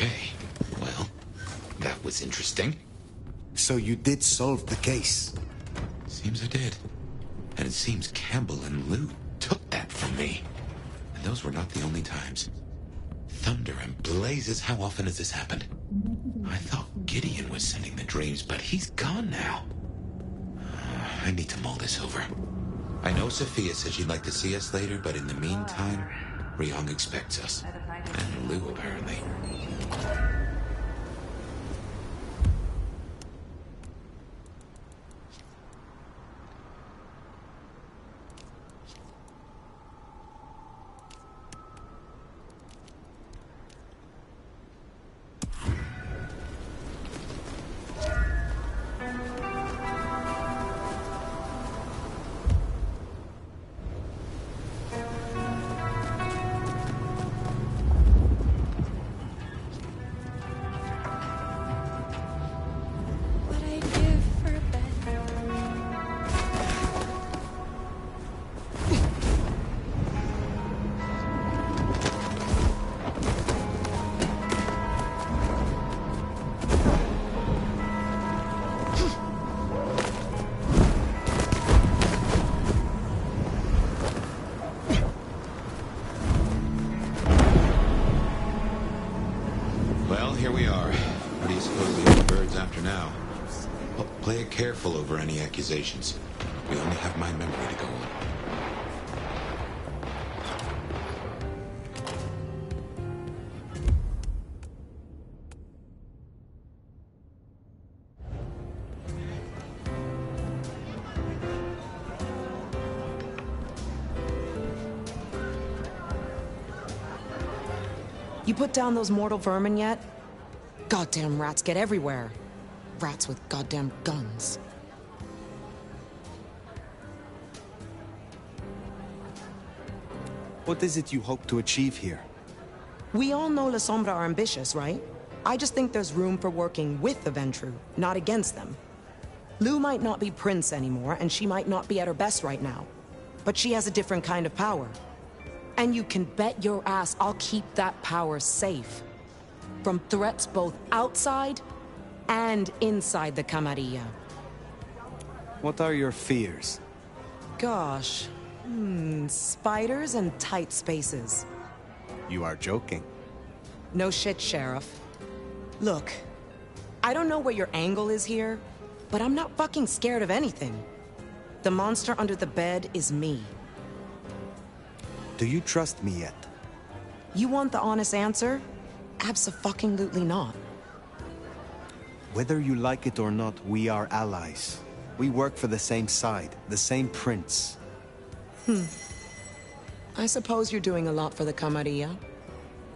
Okay. Well, that was interesting. So you did solve the case? Seems I did. And it seems Campbell and Lou took that from me. And those were not the only times. Thunder and blazes, how often has this happened? I thought Gideon was sending the dreams, but he's gone now. I need to mull this over. I know Sophia said she'd like to see us later, but in the meantime, Ryong expects us. And Lou, apparently. Here we are. What do you suppose the old bird's after now? Well, play it careful over any accusations. We only have my memory to go on. You put down those mortal vermin yet? Goddamn rats get everywhere. Rats with goddamn guns. What is it you hope to achieve here? We all know Lasombra are ambitious, right? I just think there's room for working with the Ventru, not against them. Lou might not be Prince anymore, and she might not be at her best right now. But she has a different kind of power. And you can bet your ass I'll keep that power safe. From threats both outside and inside the Camarilla. What are your fears? Gosh. Spiders and tight spaces. You are joking. No shit, Sheriff. Look, I don't know where your angle is here, but I'm not fucking scared of anything. The monster under the bed is me. Do you trust me yet? You want the honest answer? Abso-fucking-lutely not. Whether you like it or not, we are allies. We work for the same side, the same prince. I suppose you're doing a lot for the Camarilla.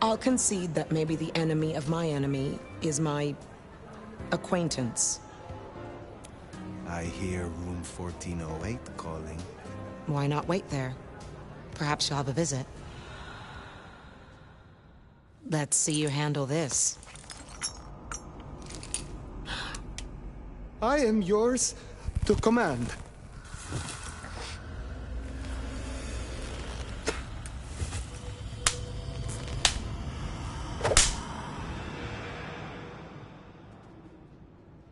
I'll concede that maybe the enemy of my enemy is my acquaintance. I hear room 1408 calling. Why not wait there? Perhaps you'll have a visit. Let's see you handle this. I am yours to command.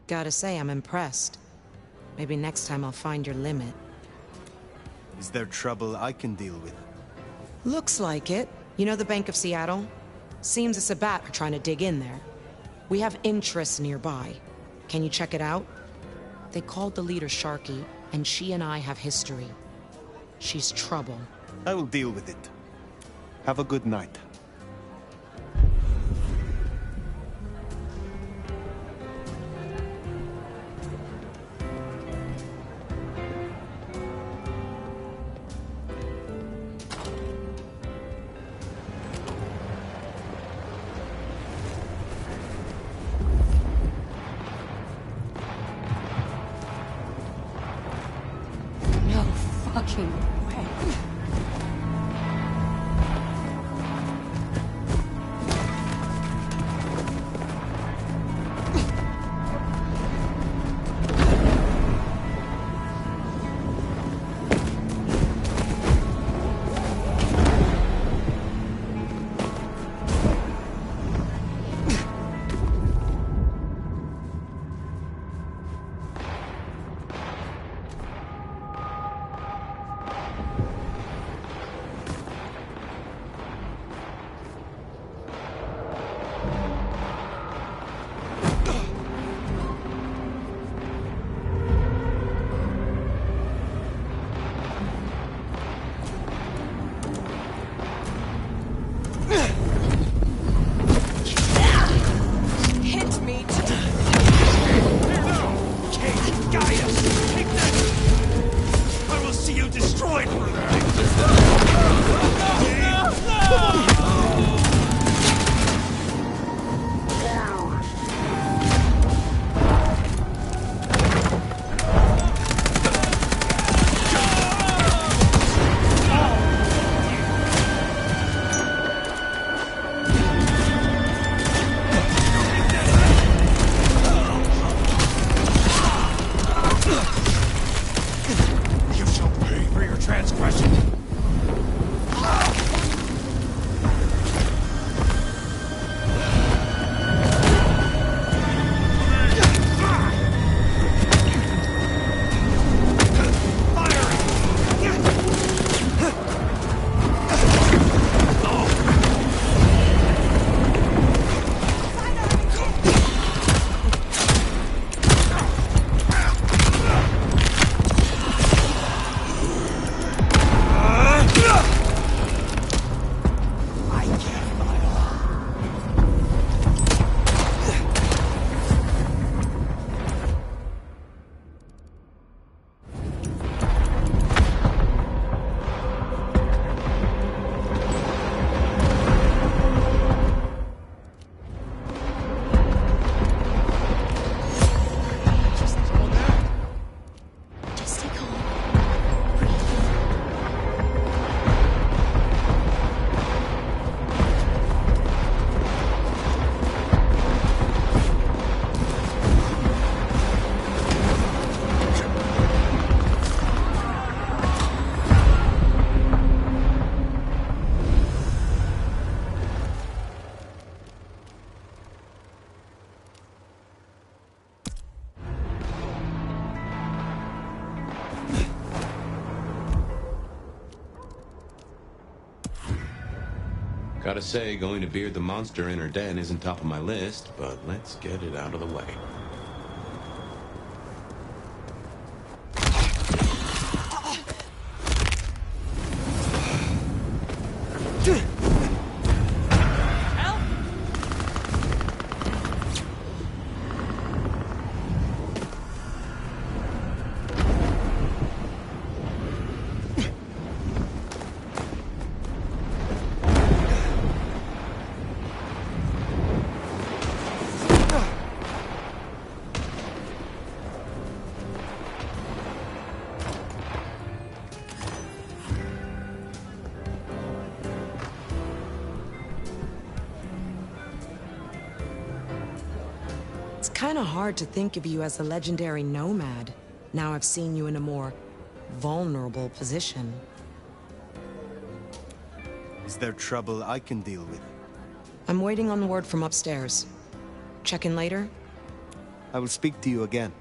Gotta say, I'm impressed. Maybe next time I'll find your limit. Is there trouble I can deal with? Looks like it. You know the Bank of Seattle? Seems the Sabat are trying to dig in there. We have interests nearby. Can you check it out? They called the leader Sharky, and she and I have history. She's trouble. I will deal with it. Have a good night. Fucking way. Gotta say, going to beard the monster in her den isn't top of my list, but let's get it out of the way. Kinda hard to think of you as a legendary nomad. Now I've seen you in a more vulnerable position. Is there trouble I can deal with? I'm waiting on word from upstairs. Check in later? I will speak to you again.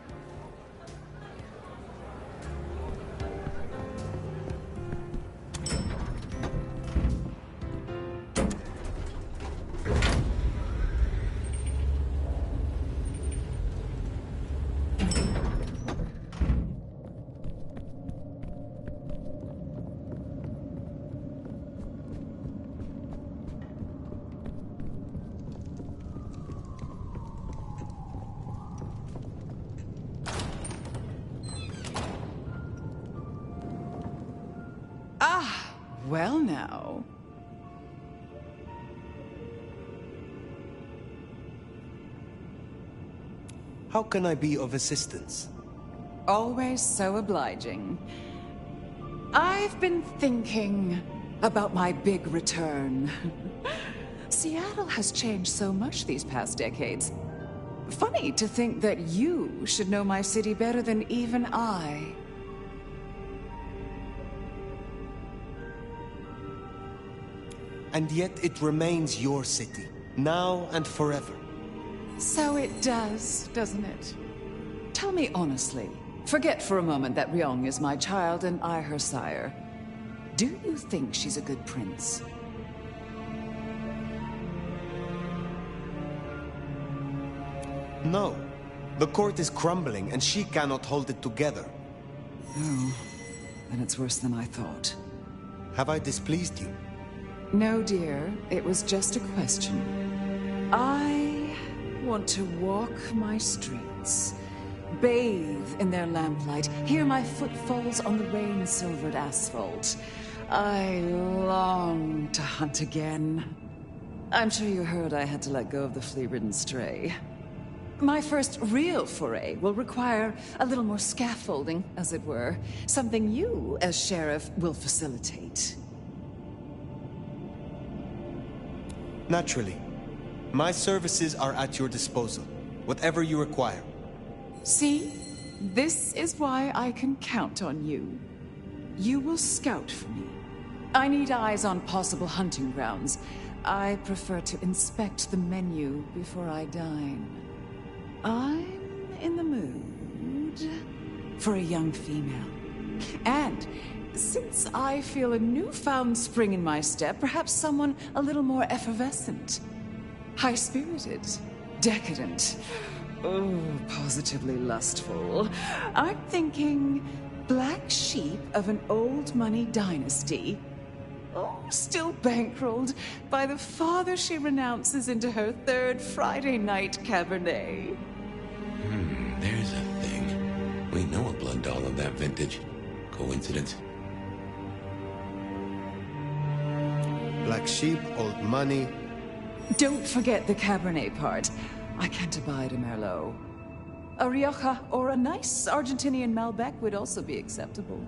Well now. How can I be of assistance? Always so obliging. I've been thinking about my big return. Seattle has changed so much these past decades. Funny to think that you should know my city better than even I. And yet it remains your city, now and forever. So it does, doesn't it? Tell me honestly, forget for a moment that Ryong is my child and I her sire. Do you think she's a good prince? No. The court is crumbling and she cannot hold it together. Oh, then it's worse than I thought. Have I displeased you? No, dear. It was just a question. I want to walk my streets, bathe in their lamplight, hear my footfalls on the rain-silvered asphalt. I long to hunt again. I'm sure you heard I had to let go of the flea-ridden stray. My first real foray will require a little more scaffolding, as it were. Something you, as sheriff, will facilitate. Naturally. My services are at your disposal. Whatever you require. See? This is why I can count on you. You will scout for me. I need eyes on possible hunting grounds. I prefer to inspect the menu before I dine. I'm in the mood for a young female. And since I feel a newfound spring in my step, perhaps someone a little more effervescent. High-spirited. Decadent. Oh, positively lustful. I'm thinking black sheep of an old money dynasty. Oh, still bankrolled by the father she renounces into her third Friday night Cabernet. There's a thing. We know a blood doll of that vintage. Coincidence? Black sheep, old money. Don't forget the Cabernet part. I can't abide a Merlot. A Rioja or a nice Argentinian Malbec would also be acceptable.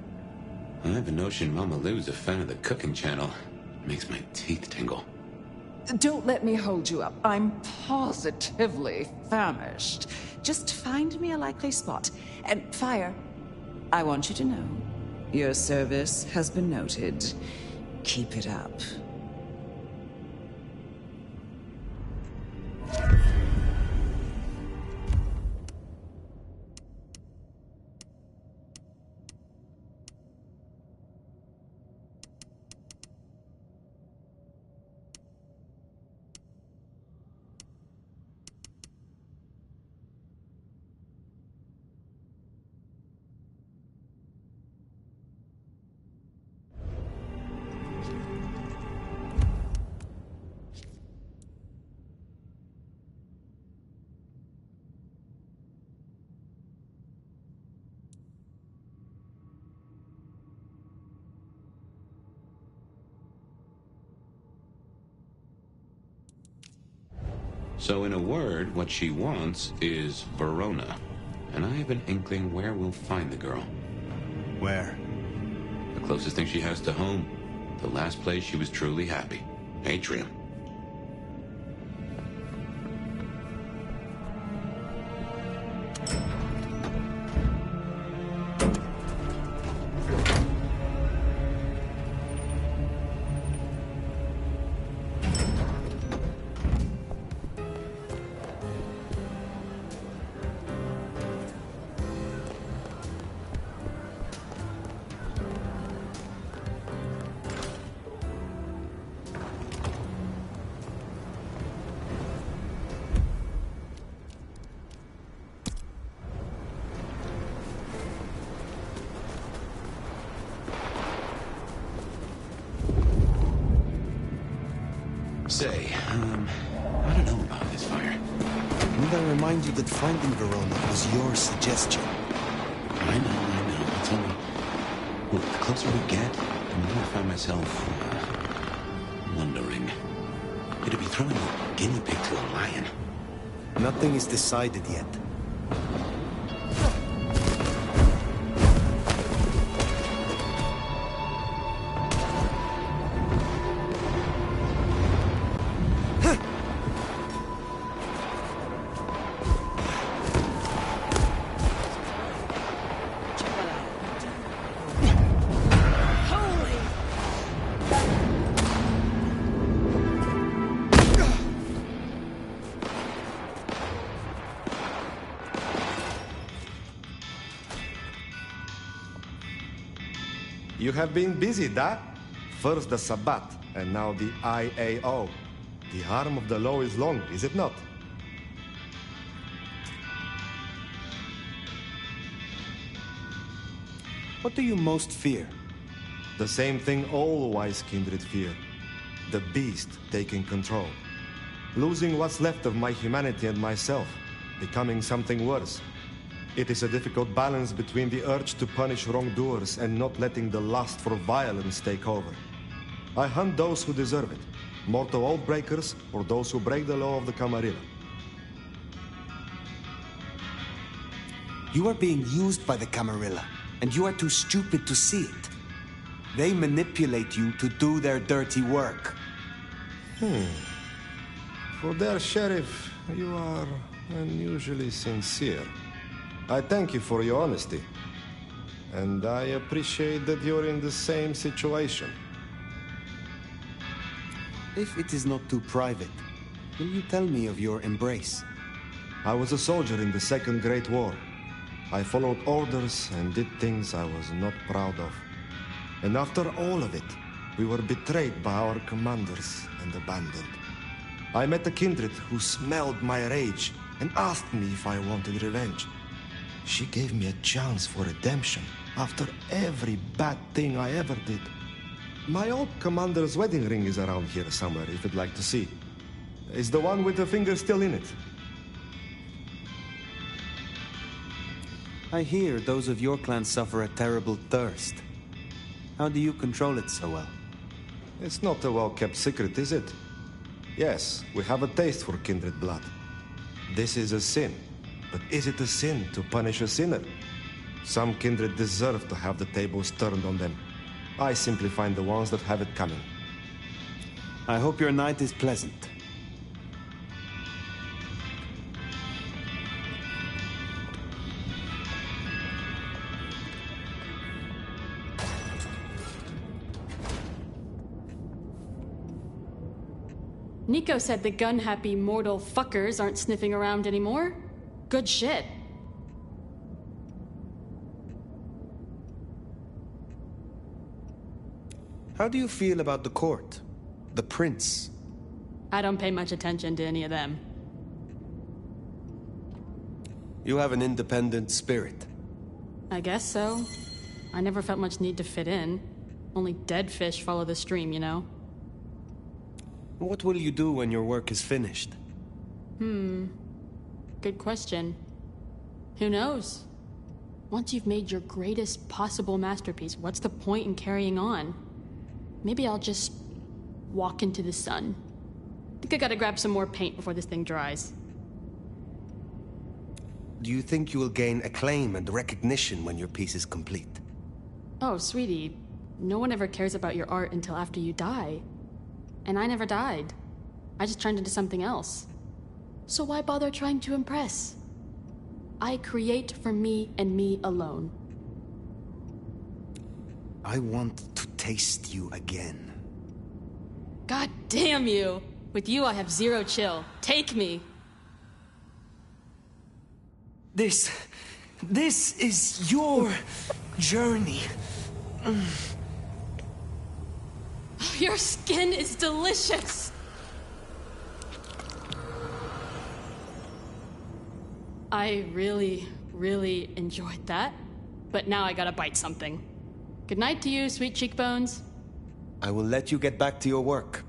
I have a notion Mama Lou's a fan of the cooking channel. Makes my teeth tingle. Don't let me hold you up. I'm positively famished. Just find me a likely spot. And Fire, I want you to know, your service has been noted. Keep it up. So in a word, what she wants is Verona. And I have an inkling where we'll find the girl. Where? The closest thing she has to home. The last place she was truly happy. Atrium. Say, I don't know about this fire. Need I remind you that finding Verona was your suggestion? I know. It's only... Look, the closer we get, the more I find myself... wondering. It'd be throwing a guinea pig to a lion. Nothing is decided yet. You have been busy, da? First the Sabbat, and now the IAO. The arm of the law is long, is it not? What do you most fear? The same thing all wise kindred fear. The beast taking control. Losing what's left of my humanity and myself. Becoming something worse. It is a difficult balance between the urge to punish wrongdoers and not letting the lust for violence take over. I hunt those who deserve it. Mortal oath breakers or those who break the law of the Camarilla. You are being used by the Camarilla, and you are too stupid to see it. They manipulate you to do their dirty work. For their sheriff, you are unusually sincere. I thank you for your honesty. And I appreciate that you're in the same situation. If it is not too private, will you tell me of your embrace? I was a soldier in the Second Great War. I followed orders and did things I was not proud of. And after all of it, we were betrayed by our commanders and abandoned. I met a kindred who smelled my rage and asked me if I wanted revenge. She gave me a chance for redemption after every bad thing I ever did. My old commander's wedding ring is around here somewhere, if you'd like to see. Is the one with the finger still in it? I hear those of your clan suffer a terrible thirst. How do you control it so well? It's not a well-kept secret, is it? Yes, we have a taste for kindred blood. This is a sin. But is it a sin to punish a sinner? Some kindred deserve to have the tables turned on them. I simply find the ones that have it coming. I hope your night is pleasant. Nico said the gun-happy mortal fuckers aren't sniffing around anymore. Good shit. How do you feel about the court? The prince? I don't pay much attention to any of them. You have an independent spirit. I guess so. I never felt much need to fit in. Only dead fish follow the stream, you know? What will you do when your work is finished? Good question. Who knows? Once you've made your greatest possible masterpiece, what's the point in carrying on? Maybe I'll just walk into the sun. Think I gotta grab some more paint before this thing dries. Do you think you will gain acclaim and recognition when your piece is complete? Oh, sweetie, no one ever cares about your art until after you die. And I never died. I just turned into something else. So why bother trying to impress? I create for me and me alone. I want to taste you again. God damn you! With you I have zero chill. Take me! This is your journey. Your skin is delicious! I really enjoyed that. But now I gotta bite something. Good night to you, sweet cheekbones. I will let you get back to your work.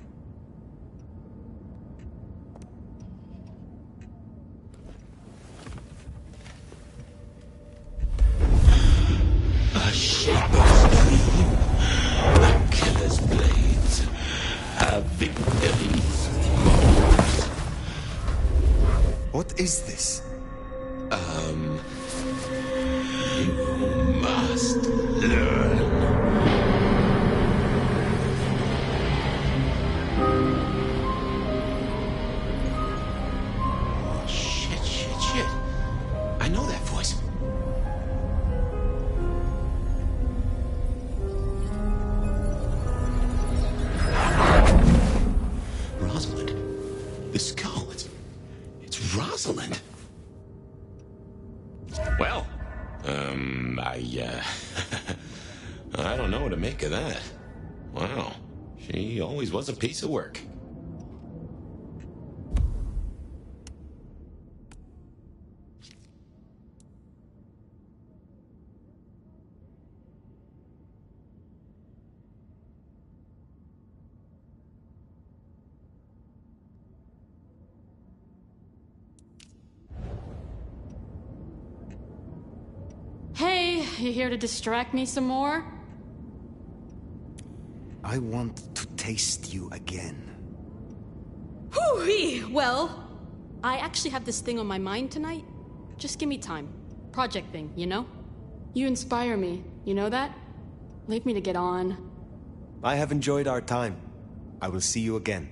A shepherd's dream, a killer's blades, a victory's bones. What is this? You must learn. Shit. I know that voice. Rosalind. The skull. It's Rosalind. Well, I don't know what to make of that. Wow, she always was a piece of work. Hey, you here to distract me some more? I want to taste you again. Hoo-wee! Well, I actually have this thing on my mind tonight. Just give me time. Project thing, you know? You inspire me, you know that? Leave me to get on. I have enjoyed our time. I will see you again.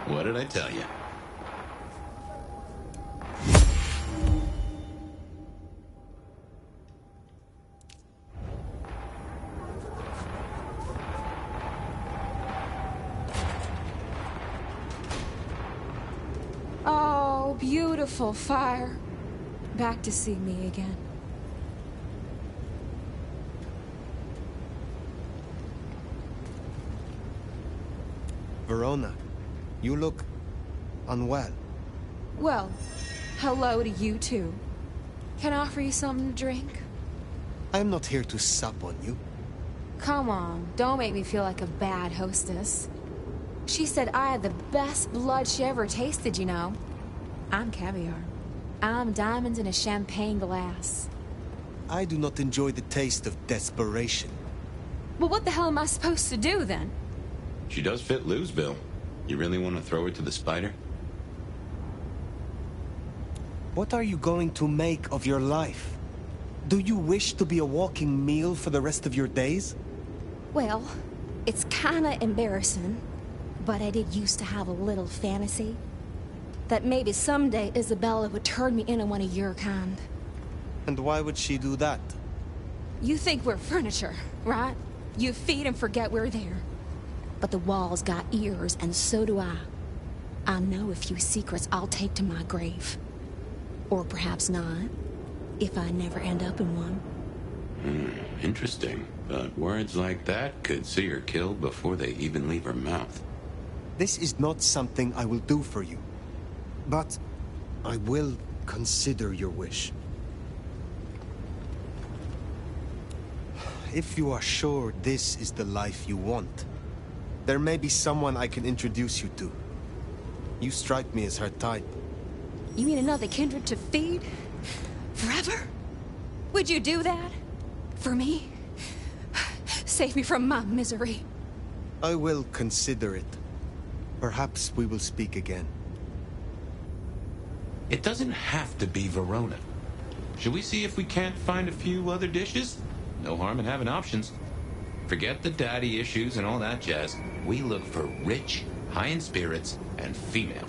What did I tell you? Oh, beautiful fire. Back to see me again. Verona. You look unwell. Well, hello to you too. Can I offer you something to drink? I am not here to sup on you. Come on, don't make me feel like a bad hostess. She said I had the best blood she ever tasted, you know. I'm caviar. I'm diamonds in a champagne glass. I do not enjoy the taste of desperation. Well, what the hell am I supposed to do then? She does fit Lou's bill. You really want to throw her to the spider? What are you going to make of your life? Do you wish to be a walking meal for the rest of your days? Well, it's kinda embarrassing, but I did used to have a little fantasy that maybe someday Isabella would turn me into one of your kind. And why would she do that? You think we're furniture, right? You feed and forget we're there. But the walls got ears, and so do I. I know a few secrets I'll take to my grave. Or perhaps not, if I never end up in one. Interesting. But words like that could see her killed before they even leave her mouth. This is not something I will do for you. But I will consider your wish. If you are sure this is the life you want, there may be someone I can introduce you to. You strike me as her type. You mean another kindred to feed? Forever? Would you do that? For me? Save me from my misery. I will consider it. Perhaps we will speak again. It doesn't have to be Verona. Should we see if we can't find a few other dishes? No harm in having options. Forget the daddy issues and all that jazz. We look for rich, high in spirits, and female.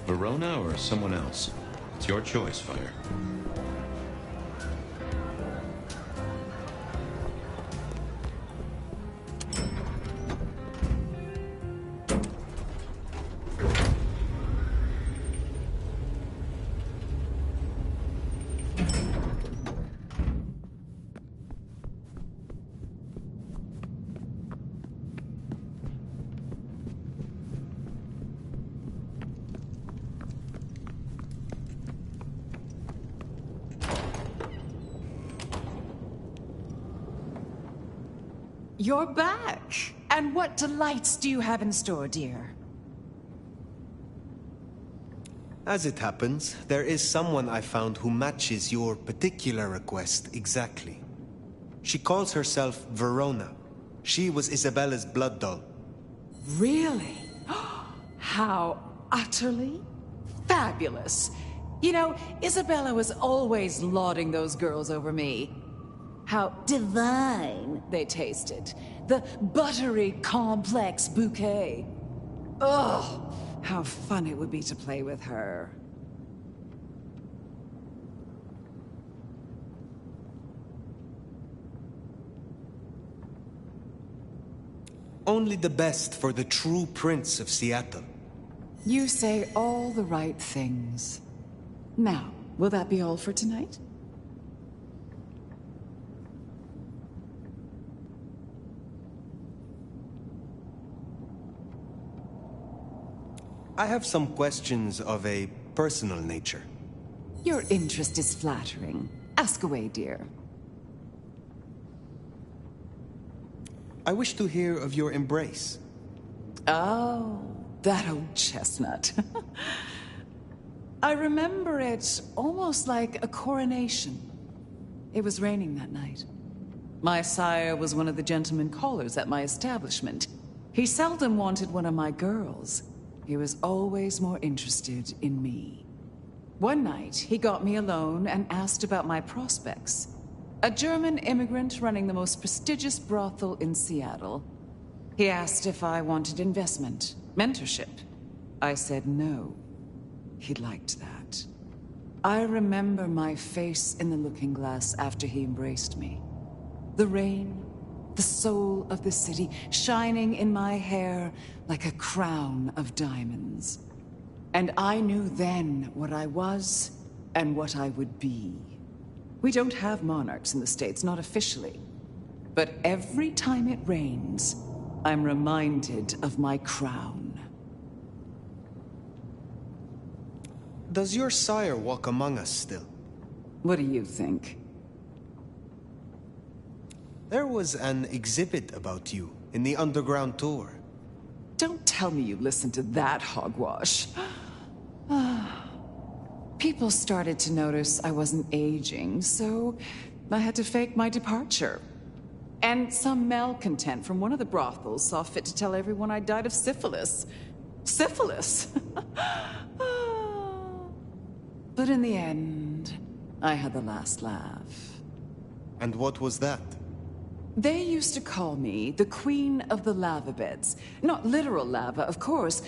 Verona or someone else? It's your choice, Fire. You're back! And what delights do you have in store, dear? As it happens, there is someone I found who matches your particular request exactly. She calls herself Verona. She was Isabella's blood doll. Really? How utterly fabulous. You know, Isabella was always lauding those girls over me. How divine they tasted. The buttery, complex bouquet. Ugh, how fun it would be to play with her. Only the best for the true Prince of Seattle. You say all the right things. Now, will that be all for tonight? I have some questions of a personal nature. Your interest is flattering. Ask away, dear. I wish to hear of your embrace. Oh, that old chestnut. I remember it almost like a coronation. It was raining that night. My sire was one of the gentlemen callers at my establishment. He seldom wanted one of my girls. He was always more interested in me. One night, he got me alone and asked about my prospects. A German immigrant running the most prestigious brothel in Seattle. He asked if I wanted investment, mentorship. I said no. He liked that. I remember my face in the looking glass after he embraced me. The rain, the soul of the city, shining in my hair like a crown of diamonds. And I knew then what I was and what I would be. We don't have monarchs in the States, not officially. But every time it rains, I'm reminded of my crown. Does your sire walk among us still? What do you think? There was an exhibit about you in the underground tour. Don't tell me you listened to that hogwash. People started to notice I wasn't aging, so I had to fake my departure. And some malcontent from one of the brothels saw fit to tell everyone I died of syphilis. Syphilis! But in the end, I had the last laugh. And what was that? They used to call me the Queen of the Lava Beds. Not literal lava, of course,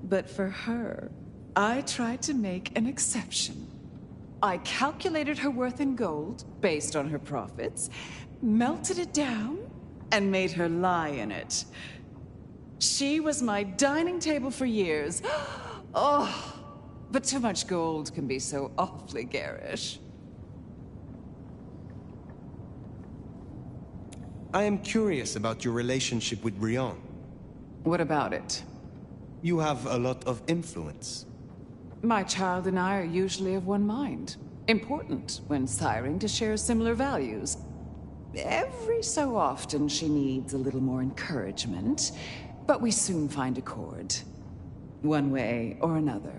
but for her, I tried to make an exception. I calculated her worth in gold, based on her profits, melted it down, and made her lie in it. She was my dining table for years. Oh, but too much gold can be so awfully garish. I am curious about your relationship with Brienne. What about it? You have a lot of influence. My child and I are usually of one mind. Important when siring to share similar values. Every so often she needs a little more encouragement, but we soon find accord. One way or another.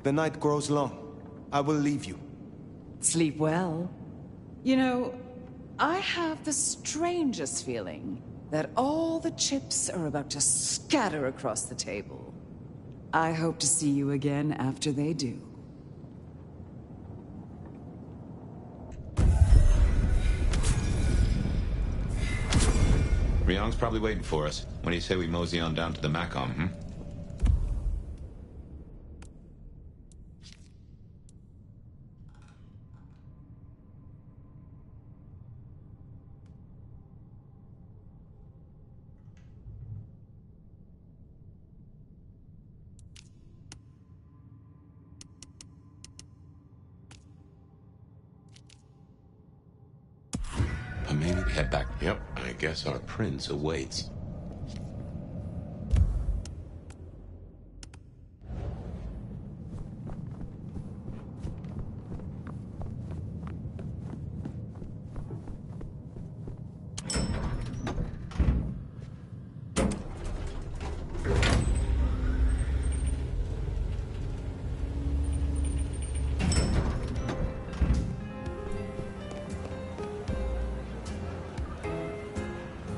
The night grows long. I will leave you. Sleep well. You know, I have the strangest feeling that all the chips are about to scatter across the table. I hope to see you again after they do. Ryong's probably waiting for us. When do you say we mosey on down to the Macom, hmm? But maybe we head back. Yep, I guess our prince awaits.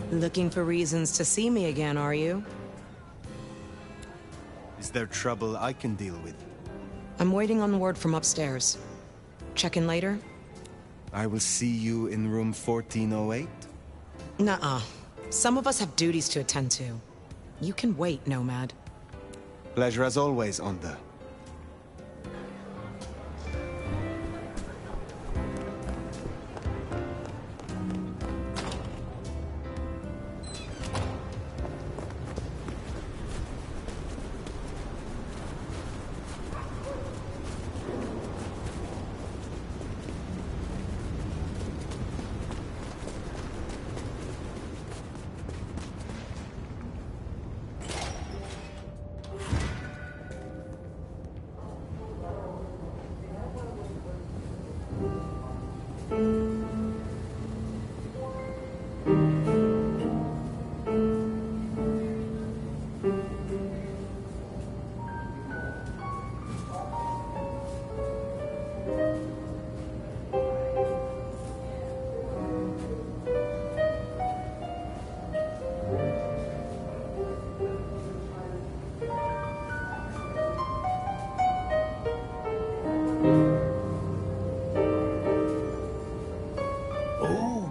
Looking for reasons to see me again, are you? Is there trouble I can deal with? I'm waiting on word from upstairs. Check in later? I will see you in room 1408? Nuh-uh. Some of us have duties to attend to. You can wait, Nomad. Pleasure as always, Onda.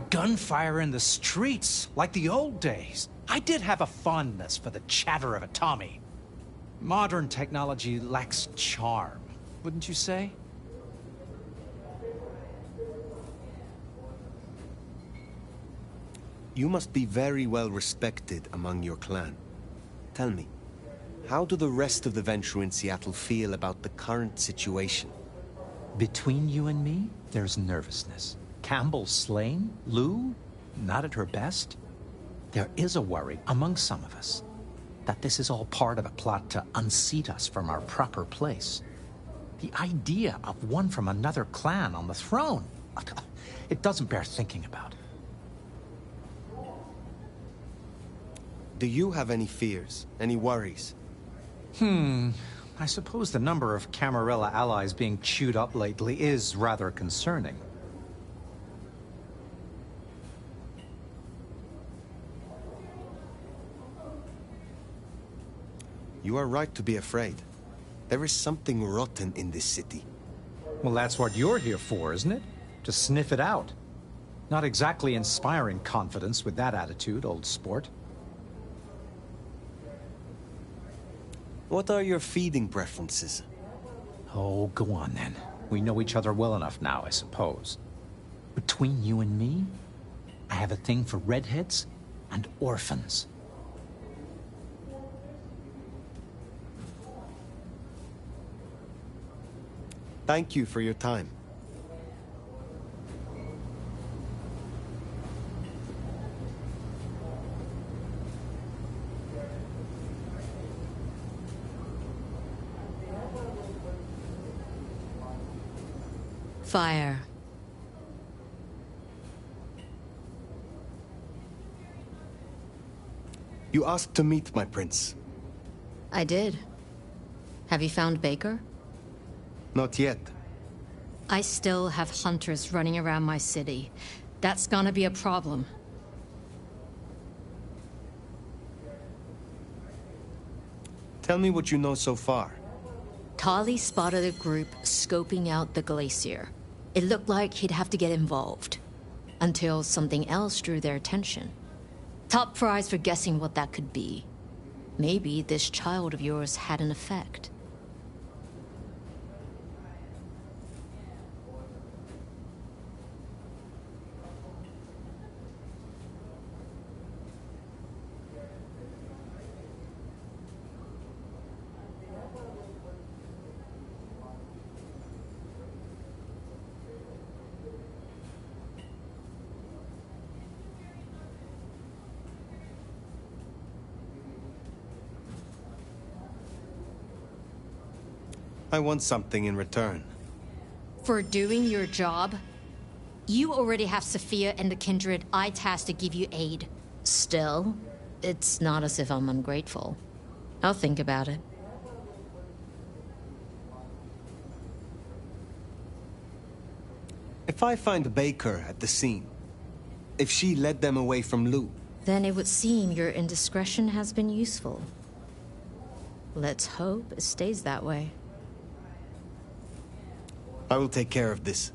Gunfire in the streets, like the old days. I did have a fondness for the chatter of a Tommy. Modern technology lacks charm, wouldn't you say? You must be very well respected among your clan. Tell me, how do the rest of the Ventrue in Seattle feel about the current situation? Between you and me, there's nervousness. Campbell slain? Lou not at her best? There is a worry among some of us that this is all part of a plot to unseat us from our proper place. The idea of one from another clan on the throne, it doesn't bear thinking about. Do you have any fears, any worries? I suppose the number of Camarilla allies being chewed up lately is rather concerning. You are right to be afraid. There is something rotten in this city. Well, that's what you're here for, isn't it? To sniff it out. Not exactly inspiring confidence with that attitude, old sport. What are your feeding preferences? Oh, go on then. We know each other well enough now, I suppose. Between you and me, I have a thing for redheads and orphans. Thank you for your time. Fire. You asked to meet my prince. I did. Have you found Baker? Not yet. I still have hunters running around my city. That's gonna be a problem. Tell me what you know so far. Tali spotted a group scoping out the glacier. It looked like he'd have to get involved. Until something else drew their attention. Top prize for guessing what that could be. Maybe this child of yours had an effect. I want something in return. For doing your job? You already have Sophia and the kindred I tasked to give you aid. Still, it's not as if I'm ungrateful. I'll think about it. If I find Baker at the scene, if she led them away from Lou, Then it would seem your indiscretion has been useful. Let's hope it stays that way. I will take care of this.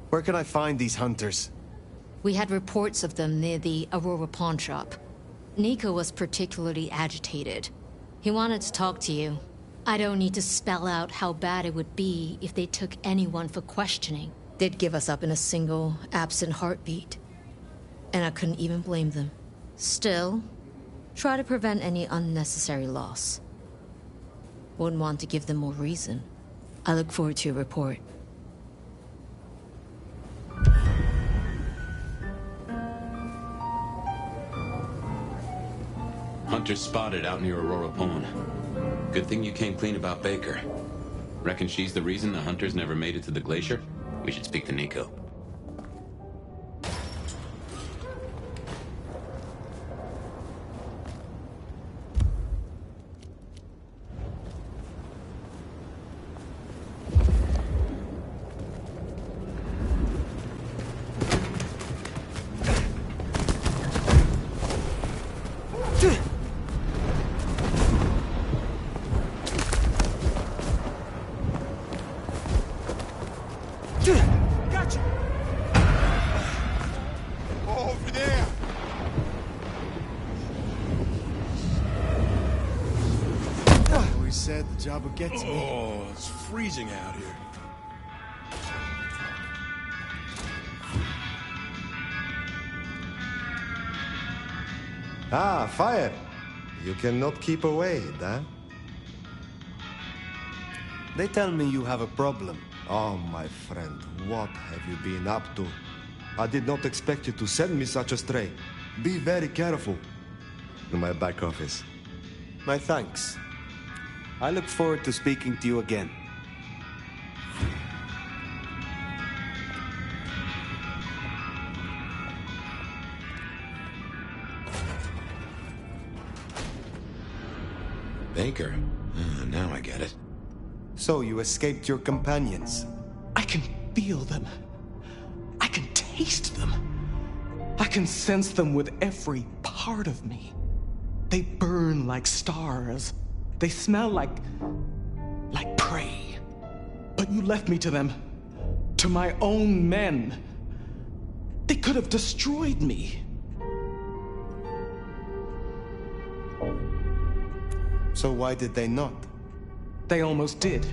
Where can I find these hunters? We had reports of them near the Aurora pawn shop. Nico was particularly agitated. He wanted to talk to you. I don't need to spell out how bad it would be if they took anyone for questioning. They'd give us up in a single, absent heartbeat. And I couldn't even blame them. Still, try to prevent any unnecessary loss. Wouldn't want to give them more reason. I look forward to your report. Hunter spotted out near Aurora Pond. Good thing you came clean about Baker. Reckon she's the reason the hunters never made it to the glacier? We should speak to Nico. The job would get to me. Oh, it's freezing out here. Ah, fire! You cannot keep away, huh? They tell me you have a problem. Oh, my friend, what have you been up to? I did not expect you to send me such a stray. Be very careful. In my back office. My thanks. I look forward to speaking to you again. Baker? Now I get it. So you escaped your companions? I can feel them. I can taste them. I can sense them with every part of me. They burn like stars. They smell like prey. But you left me to them. To my own men. They could have destroyed me. So why did they not? They almost did.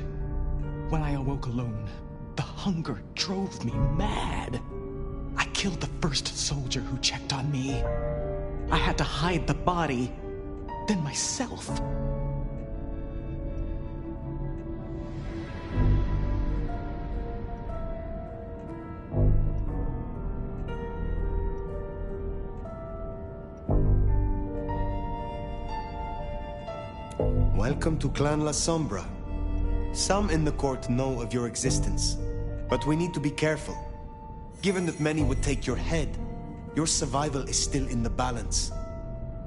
When I awoke alone, the hunger drove me mad. I killed the first soldier who checked on me. I had to hide the body, then myself. Welcome to Clan Lasombra. Some in the court know of your existence, but we need to be careful. Given that many would take your head, your survival is still in the balance.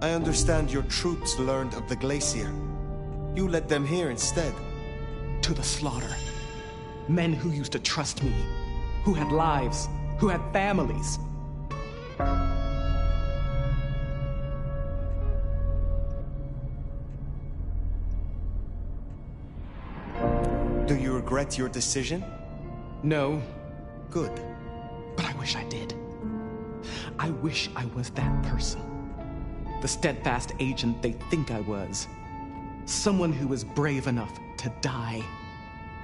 I understand your troops learned of the glacier. You led them here instead. To the slaughter. Men who used to trust me, who had lives, who had families. Do you regret your decision? No. Good. But I wish I did. I wish I was that person. The steadfast agent they think I was. Someone who was brave enough to die.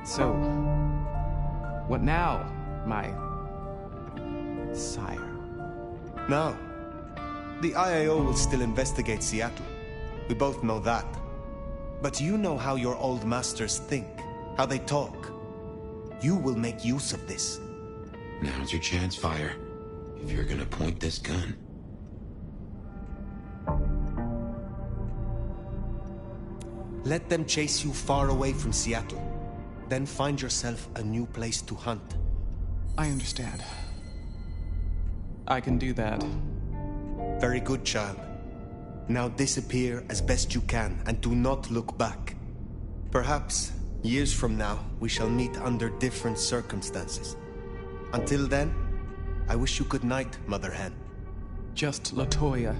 So, what now, my sire? Now, the IAO will still investigate Seattle. We both know that. But you know how your old masters think, how they talk. You will make use of this. Now's your chance, Fire. If you're gonna point this gun. Let them chase you far away from Seattle. Then find yourself a new place to hunt. I understand. I can do that. Very good, child. Now disappear as best you can and do not look back. Perhaps, years from now, we shall meet under different circumstances. Until then, I wish you good night, Mother Hen. Just Latoya.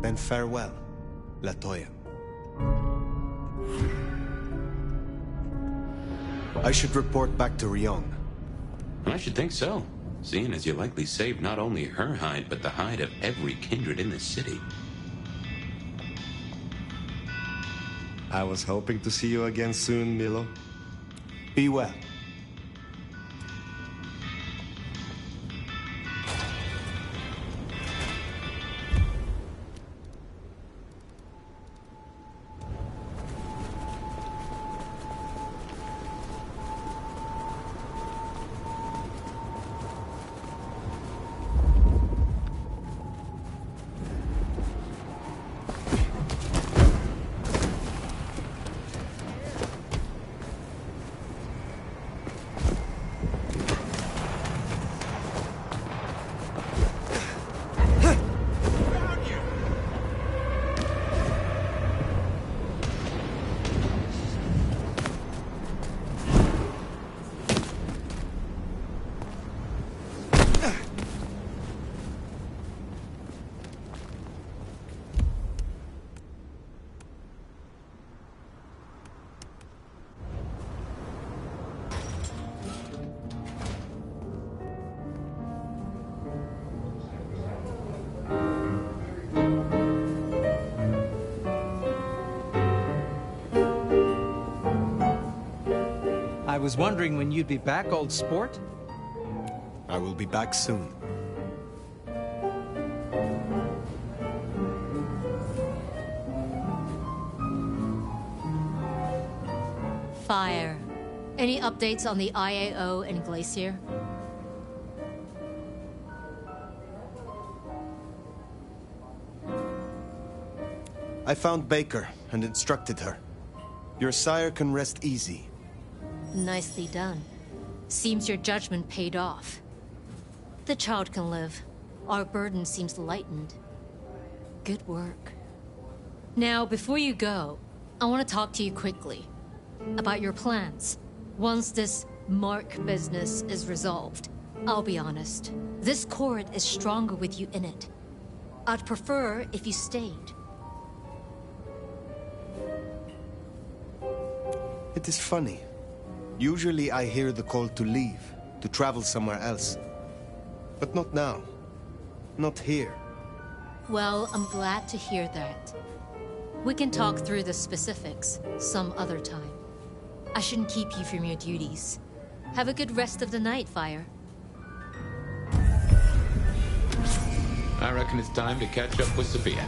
Then farewell, Latoya. I should report back to Ryong. I should think so, seeing as you likely saved not only her hide, but the hide of every kindred in the city. I was hoping to see you again soon, Milo. Be well. I was wondering when you'd be back, old sport. I will be back soon. Fire. Any updates on the IAO and Glacier? I found Baker and instructed her. Your sire can rest easy. Nicely done. Seems your judgment paid off. The child can live. Our burden seems lightened. Good work. Now, before you go, I want to talk to you quickly about your plans. Once this Mark business is resolved, I'll be honest, this court is stronger with you in it. I'd prefer if you stayed. It is funny. Usually I hear the call to leave, to travel somewhere else. But not now. Not here. Well, I'm glad to hear that. We can talk through the specifics some other time. I shouldn't keep you from your duties. Have a good rest of the night, Fire. I reckon it's time to catch up with Sophia.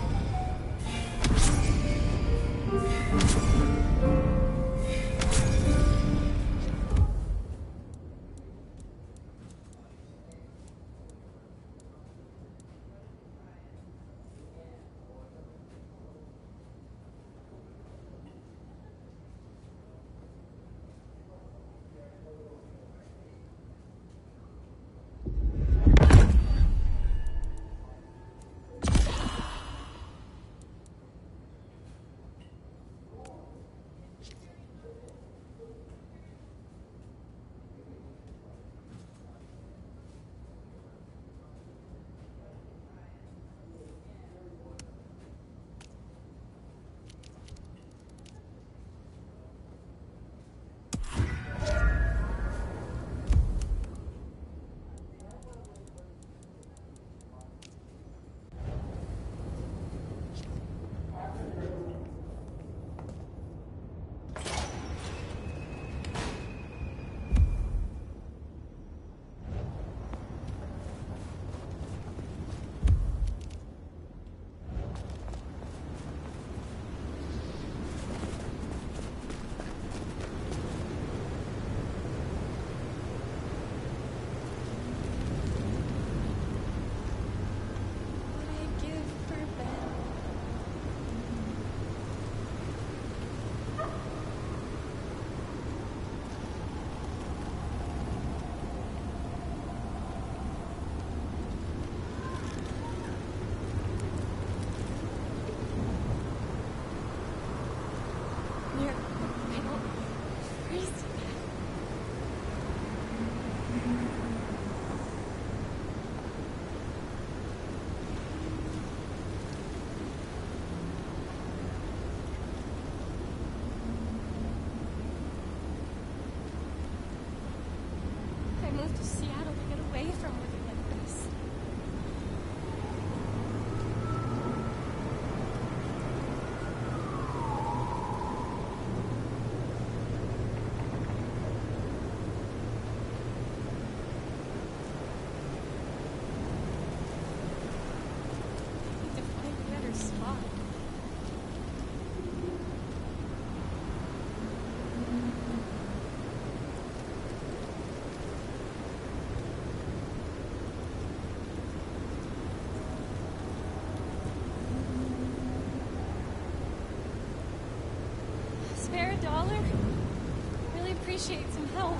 Help.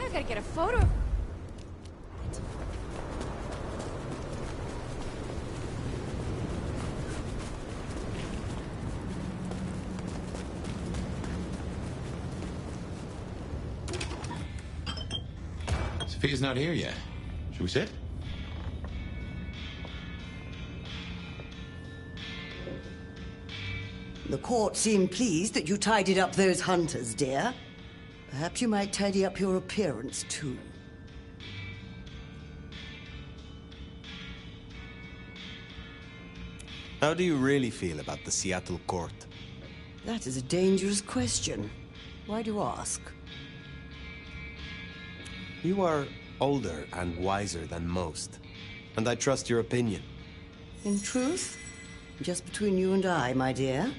I gotta get a photo. Sophia's not here yet. Should we sit? The court seemed pleased that you tidied up those hunters, dear. Perhaps you might tidy up your appearance, too. How do you really feel about the Seattle court? That is a dangerous question. Why do you ask? You are older and wiser than most, and I trust your opinion. In truth, just between you and I, my dear,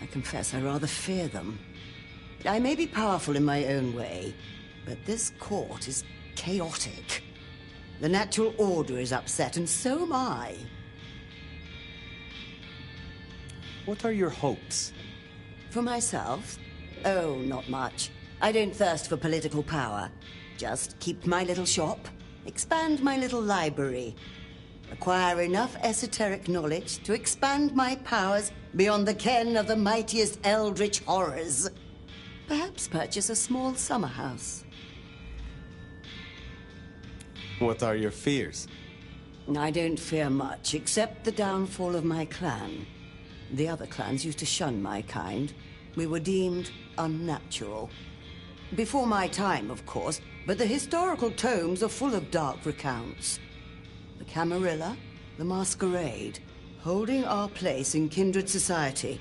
I confess I rather fear them. I may be powerful in my own way, but this court is chaotic. The natural order is upset, and so am I. What are your hopes? For myself? Oh, not much. I don't thirst for political power. Just keep my little shop, expand my little library, acquire enough esoteric knowledge to expand my powers beyond the ken of the mightiest eldritch horrors. Perhaps purchase a small summer house. What are your fears? I don't fear much, except the downfall of my clan. The other clans used to shun my kind. We were deemed unnatural. Before my time, of course, but the historical tomes are full of dark recounts. The Camarilla, the Masquerade, holding our place in kindred society.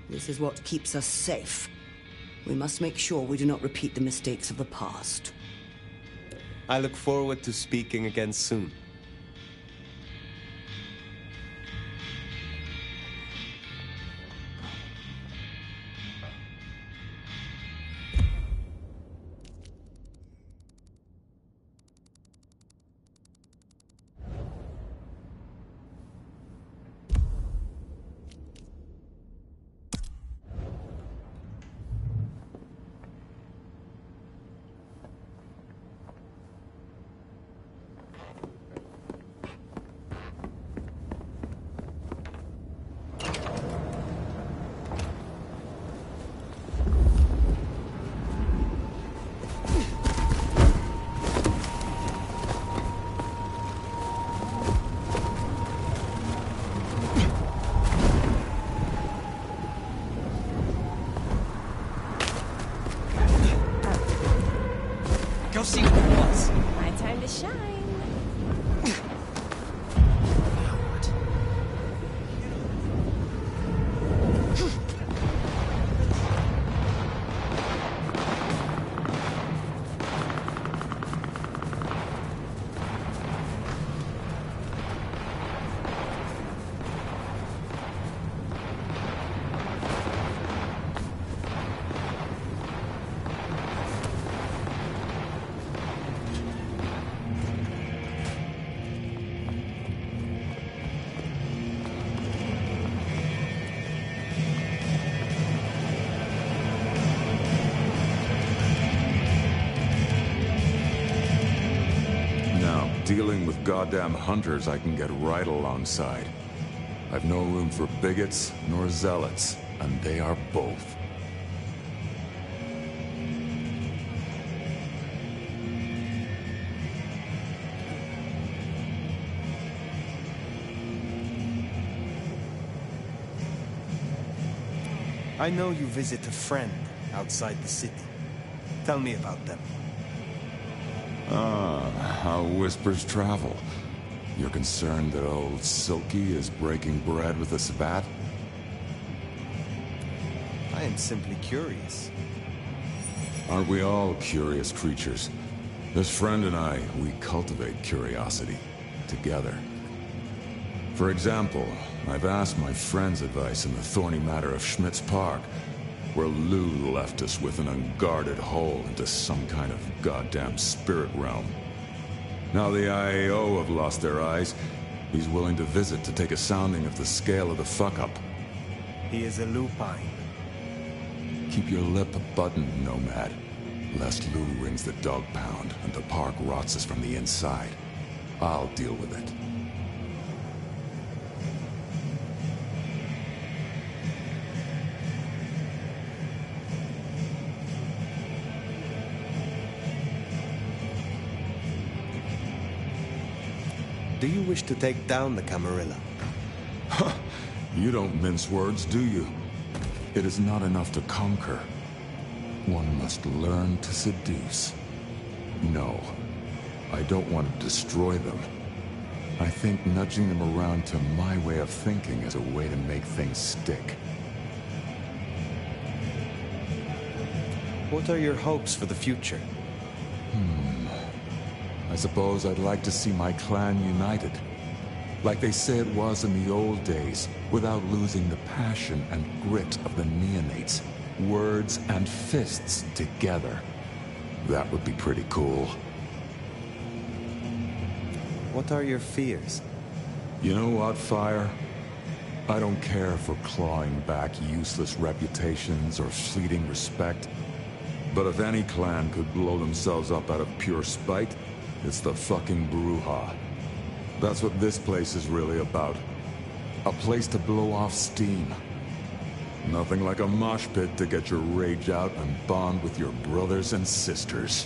This is what keeps us safe. We must make sure we do not repeat the mistakes of the past. I look forward to speaking again soon. Go see what it was. My time to shine. Dealing with goddamn hunters I can get right alongside. I've no room for bigots nor zealots, and they are both. I know you visit a friend outside the city. Tell me about them. Ah, how whispers travel. You're concerned that old Silky is breaking bread with the Sabbat? I am simply curious. Aren't we all curious creatures? This friend and I, we cultivate curiosity. Together. For example, I've asked my friend's advice in the thorny matter of Schmidt's Park, where Lou left us with an unguarded hole into some kind of goddamn spirit realm. Now the IAO have lost their eyes. He's willing to visit to take a sounding of the scale of the fuck-up. He is a lupine. Keep your lip buttoned, Nomad, lest Lou rings the dog pound and the park rots us from the inside. I'll deal with it. Do you wish to take down the Camarilla? You don't mince words, do you? It is not enough to conquer. One must learn to seduce. No, I don't want to destroy them. I think nudging them around to my way of thinking is a way to make things stick. What are your hopes for the future? I suppose I'd like to see my clan united. Like they say it was in the old days, without losing the passion and grit of the neonates. Words and fists together. That would be pretty cool. What are your fears? You know what, Fire? I don't care for clawing back useless reputations or fleeting respect. But if any clan could blow themselves up out of pure spite, it's the fucking Bruja. That's what this place is really about. A place to blow off steam. Nothing like a mosh pit to get your rage out and bond with your brothers and sisters.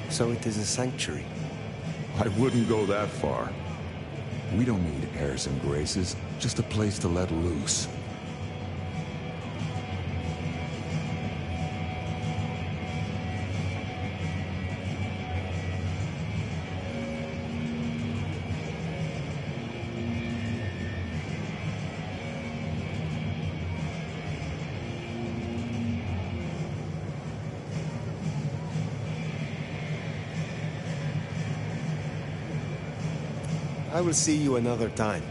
So it is a sanctuary? I wouldn't go that far. We don't need airs and graces, just a place to let loose. I will see you another time.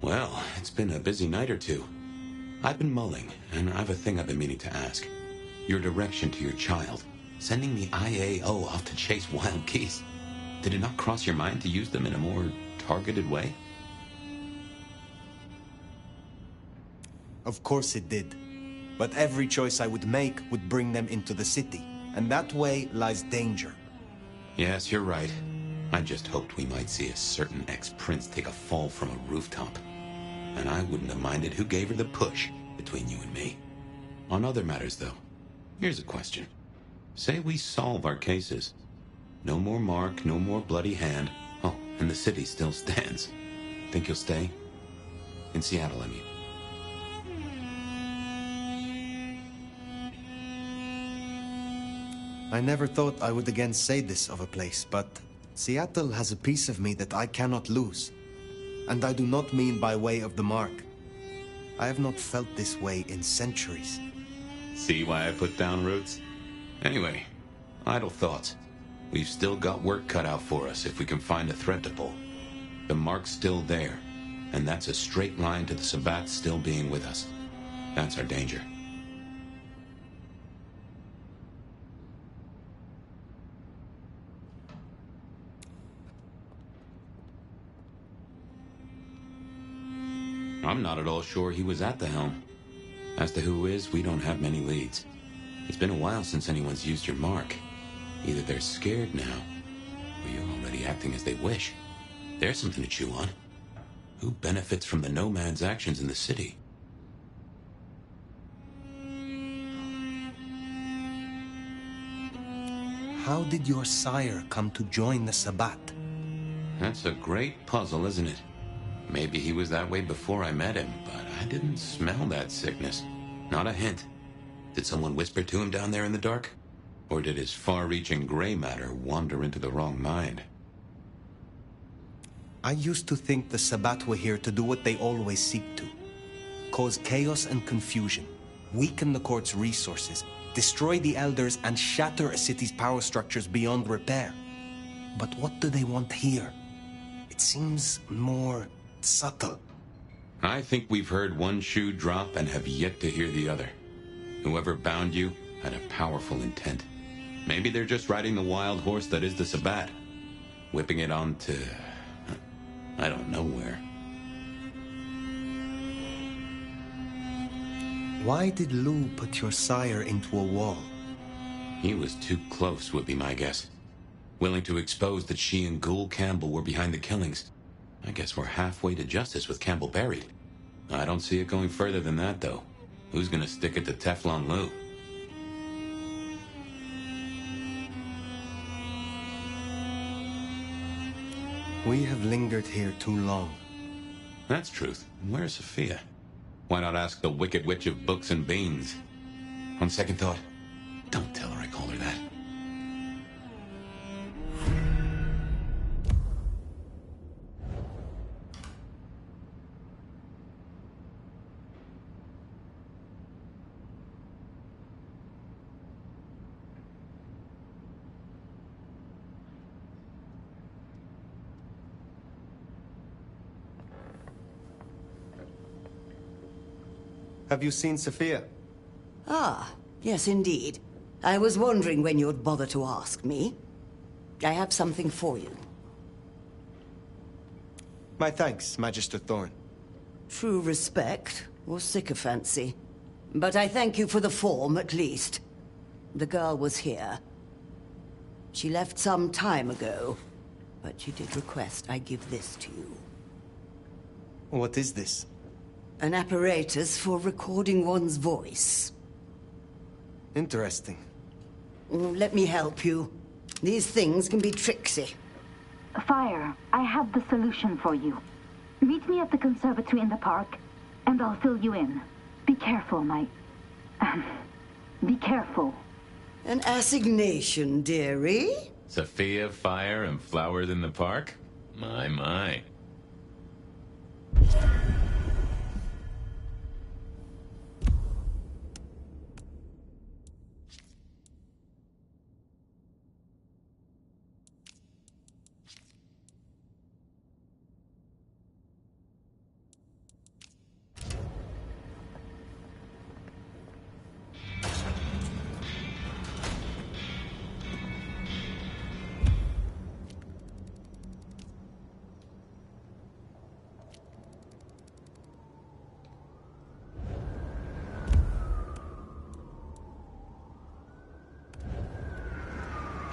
Well, it's been a busy night or two. I've been mulling, and I've a thing I've been meaning to ask. Your direction to your child, sending the IAO off to chase wild geese. Did it not cross your mind to use them in a more targeted way? Of course it did. But every choice I would make would bring them into the city, and that way lies danger. Yes, you're right. I just hoped we might see a certain ex-prince take a fall from a rooftop. And I wouldn't have minded who gave her the push between you and me. On other matters, though, Here's a question. Say we solve our cases. No more Mark, no more bloody hand. Oh, and the city still stands. Think you'll stay? In Seattle, I mean. I never thought I would again say this of a place, but Seattle has a piece of me that I cannot lose. And I do not mean by way of the mark. I have not felt this way in centuries. See why I put down roots? Anyway, idle thoughts. We've still got work cut out for us if we can find a thread to pull. The mark's still there, and that's a straight line to the Sabbat still being with us. That's our danger. I'm not at all sure he was at the helm. As to who is, we don't have many leads. It's been a while since anyone's used your mark. Either they're scared now, or you're already acting as they wish. There's something to chew on. Who benefits from the nomad's actions in the city? How did your sire come to join the Sabbat? That's a great puzzle, isn't it? Maybe he was that way before I met him, but I didn't smell that sickness. Not a hint. Did someone whisper to him down there in the dark? Or did his far-reaching gray matter wander into the wrong mind? I used to think the Sabbat were here to do what they always seek to. Cause chaos and confusion, weaken the court's resources, destroy the elders, and shatter a city's power structures beyond repair. But what do they want here? It seems more subtle. I think we've heard one shoe drop and have yet to hear the other. Whoever bound you had a powerful intent. Maybe they're just riding the wild horse that is the Sabbat, whipping it on to... I don't know where. Why did Lou put your sire into a wall? He was too close, would be my guess. Willing to expose that she and Ghoul Campbell were behind the killings. I guess we're halfway to justice with Campbell buried. I don't see it going further than that, though. Who's gonna stick it to Teflon Lou? We have lingered here too long. That's truth. Where's Sophia? Why not ask the Wicked Witch of Books and Beans? On second thought, don't tell her I call her that. Have you seen Sophia? Ah, yes indeed. I was wondering when you'd bother to ask me. I have something for you. My thanks, Magister Thorn. True respect, or sycophancy. But I thank you for the form, at least. The girl was here. She left some time ago, but she did request I give this to you. What is this? An apparatus for recording one's voice. Interesting. Let me help you. These things can be tricksy. Fire, I have the solution for you. Meet me at the conservatory in the park, and I'll fill you in. Be careful, be careful. An assignation, dearie? Sophia, fire, and flowers in the park? My.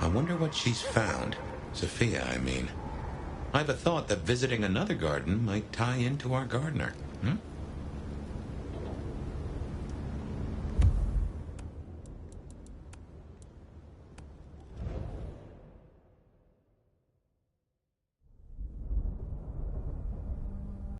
I wonder what she's found. Sophia, I mean. I've a thought that visiting another garden might tie into our gardener.